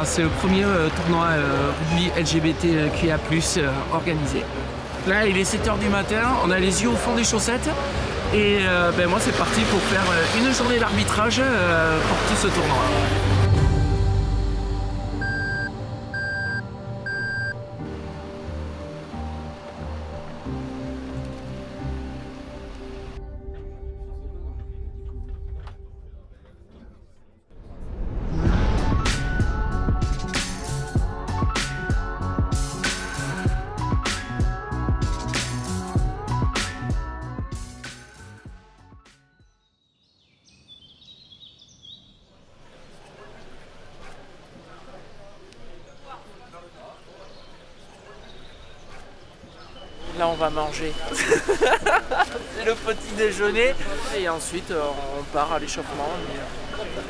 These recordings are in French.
C'est le premier tournoi rugby LGBTQIA+ organisé. Là, il est 7 h du matin, on a les yeux au fond des chaussettes. Et moi, c'est parti pour faire une journée d'arbitrage pour tout ce tournoi. Là, on va manger le petit déjeuner et ensuite on part à l'échauffement.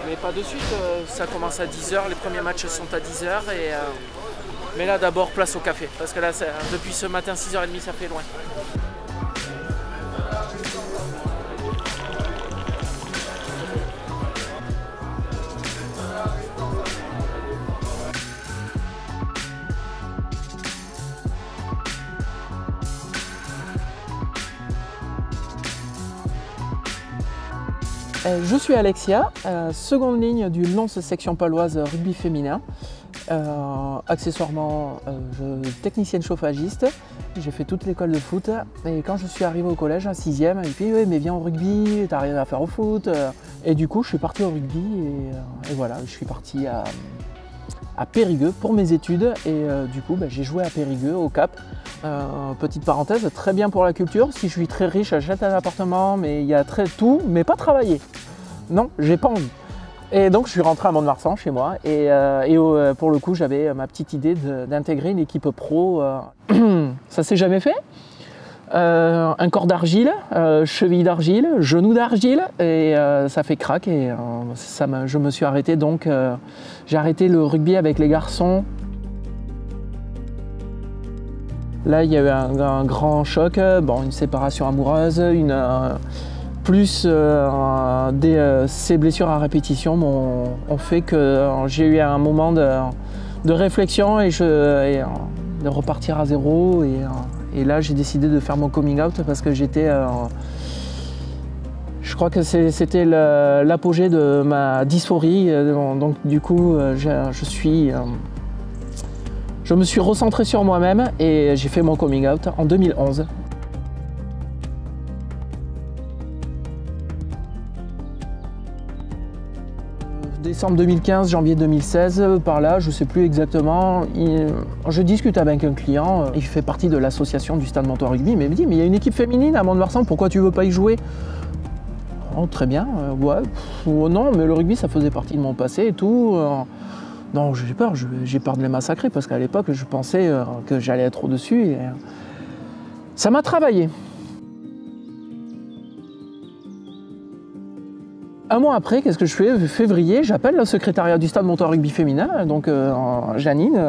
Mais pas de suite, ça commence à 10 h, les premiers matchs sont à 10 h. Mais là, d'abord, place au café parce que là, depuis ce matin, 6 h 30, ça fait loin. Je suis Alexia, seconde ligne du Lens section paloise rugby féminin. Accessoirement, technicienne chauffagiste. J'ai fait toute l'école de foot et quand je suis arrivé au collège en 6e, il dit ouais, mais viens au rugby, t'as rien à faire au foot. Et du coup, je suis parti au rugby et voilà, je suis parti à Périgueux pour mes études et du coup, j'ai joué à Périgueux au Cap. Petite parenthèse, très bien pour la culture. Si je suis très riche, j'achète un appartement, mais il y a tout, mais pas travailler. Non, j'ai pas envie. Et donc je suis rentré à Mont-de-Marsan chez moi et pour le coup j'avais ma petite idée d'intégrer une équipe pro. Ça s'est jamais fait. Un corps d'argile, cheville d'argile, genou d'argile et ça fait crack et je me suis arrêté donc j'ai arrêté le rugby avec les garçons. Là, il y a eu un grand choc, une séparation amoureuse, ces blessures à répétition ont fait que j'ai eu un moment de réflexion et de repartir à zéro. Et là, j'ai décidé de faire mon coming out parce que j'étais... je crois que c'était l'apogée de ma dysphorie. Donc du coup, je me suis recentré sur moi-même et j'ai fait mon coming out en 2011. Décembre 2015, janvier 2016, par là, je ne sais plus exactement. Je discute avec un client, il fait partie de l'association du Stade Montois Rugby, mais il me dit, mais il y a une équipe féminine à Mont-de-Marsan, pourquoi tu ne veux pas y jouer? Oh, très bien, ouais, non, mais le rugby, ça faisait partie de mon passé et tout. Non, j'ai peur de les massacrer parce qu'à l'époque, je pensais que j'allais être au-dessus et ça m'a travaillé. Un mois après, qu'est-ce que je fais? Février, j'appelle le secrétariat du Stade Montois Rugby féminin, donc Janine,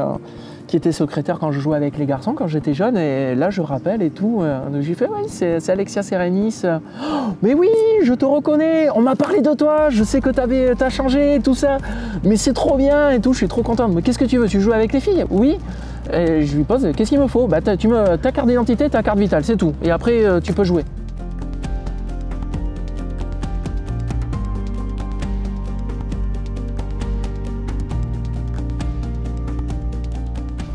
qui était secrétaire quand je jouais avec les garçons quand j'étais jeune, et là je rappelle et tout. Donc j'ai fait oui, c'est Alexia Serenis. Oh, mais oui, je te reconnais, on m'a parlé de toi, je sais que t'as changé et tout ça, mais c'est trop bien et tout, je suis trop contente. Mais qu'est-ce que tu veux? Tu joues avec les filles? Oui. Et je lui pose, qu'est-ce qu'il me faut? Bah, ta carte d'identité, ta carte vitale, c'est tout. Et après, tu peux jouer.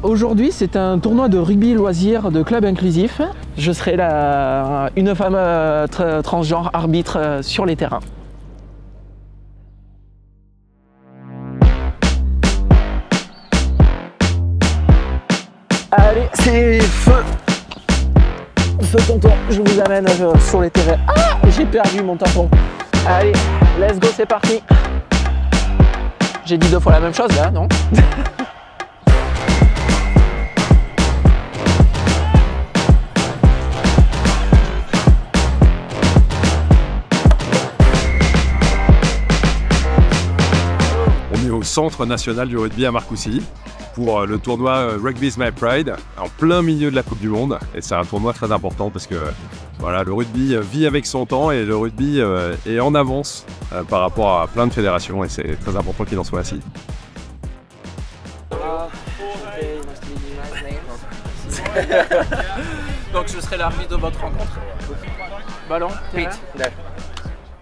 Aujourd'hui, c'est un tournoi de rugby loisir de club inclusif. Je serai une femme transgenre arbitre sur les terrains. Allez, c'est feu! Feu tonton, je vous amène sur les terrains. Ah! J'ai perdu mon tampon. Allez, let's go, c'est parti. J'ai dit 2 fois la même chose là, non? Au Centre national du rugby à Marcoussis pour le tournoi Rugby's My Pride en plein milieu de la Coupe du Monde, et c'est un tournoi très important parce que voilà, le rugby vit avec son temps et le rugby est en avance par rapport à plein de fédérations, et c'est très important qu'il en soit ainsi. Donc je serai l'arbitre de votre rencontre. Ballon, terrain.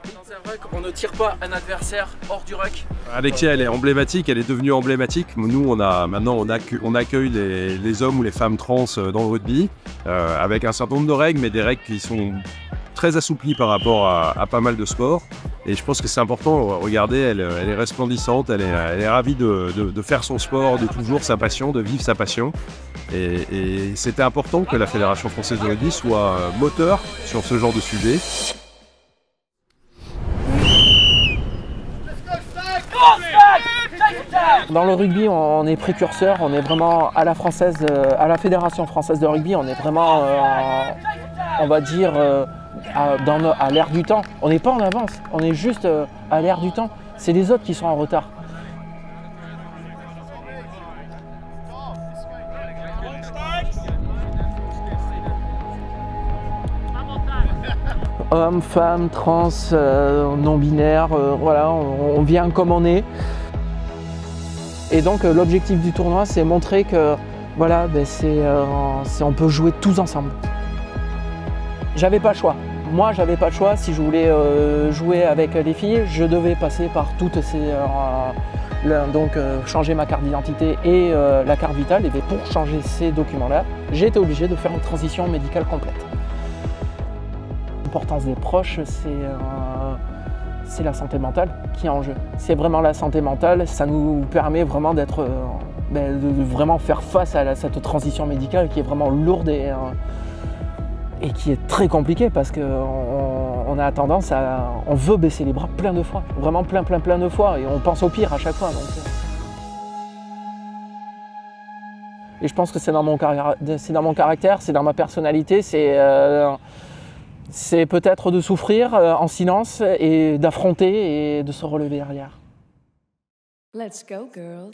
Dans un ruck, on ne tire pas un adversaire hors du ruck. Alexia, elle est emblématique, elle est devenue emblématique. Nous, maintenant, on accueille les hommes ou les femmes trans dans le rugby, avec un certain nombre de règles, mais des règles qui sont très assouplies par rapport à pas mal de sports. Et je pense que c'est important. Regardez, elle est resplendissante, elle est ravie de faire son sport, de toujours sa passion, de vivre sa passion. Et c'était important que la Fédération française de rugby soit moteur sur ce genre de sujet. Dans le rugby, on est précurseur, on est vraiment à la Fédération française de rugby, on est vraiment, on va dire, à l'ère du temps. On n'est pas en avance, on est juste à l'ère du temps. C'est les autres qui sont en retard. Hommes, femmes, trans, non-binaires, voilà, on vient comme on est. Et donc l'objectif du tournoi, c'est montrer que voilà, on peut jouer tous ensemble. J'avais pas le choix. Moi, j'avais pas le choix. Si je voulais jouer avec les filles, je devais passer par toutes ces... changer ma carte d'identité et la carte vitale. Et bien, pour changer ces documents-là, j'ai été obligé de faire une transition médicale complète. L'importance des proches, c'est la santé mentale qui est en jeu. C'est vraiment la santé mentale, ça nous permet vraiment de vraiment faire face à cette transition médicale qui est vraiment lourde et qui est très compliquée parce qu'on a tendance on veut baisser les bras plein de fois, vraiment plein de fois et on pense au pire à chaque fois. Et je pense que c'est dans mon caractère, c'est dans ma personnalité, c'est peut-être de souffrir en silence et d'affronter et de se relever derrière. Let's go, girls.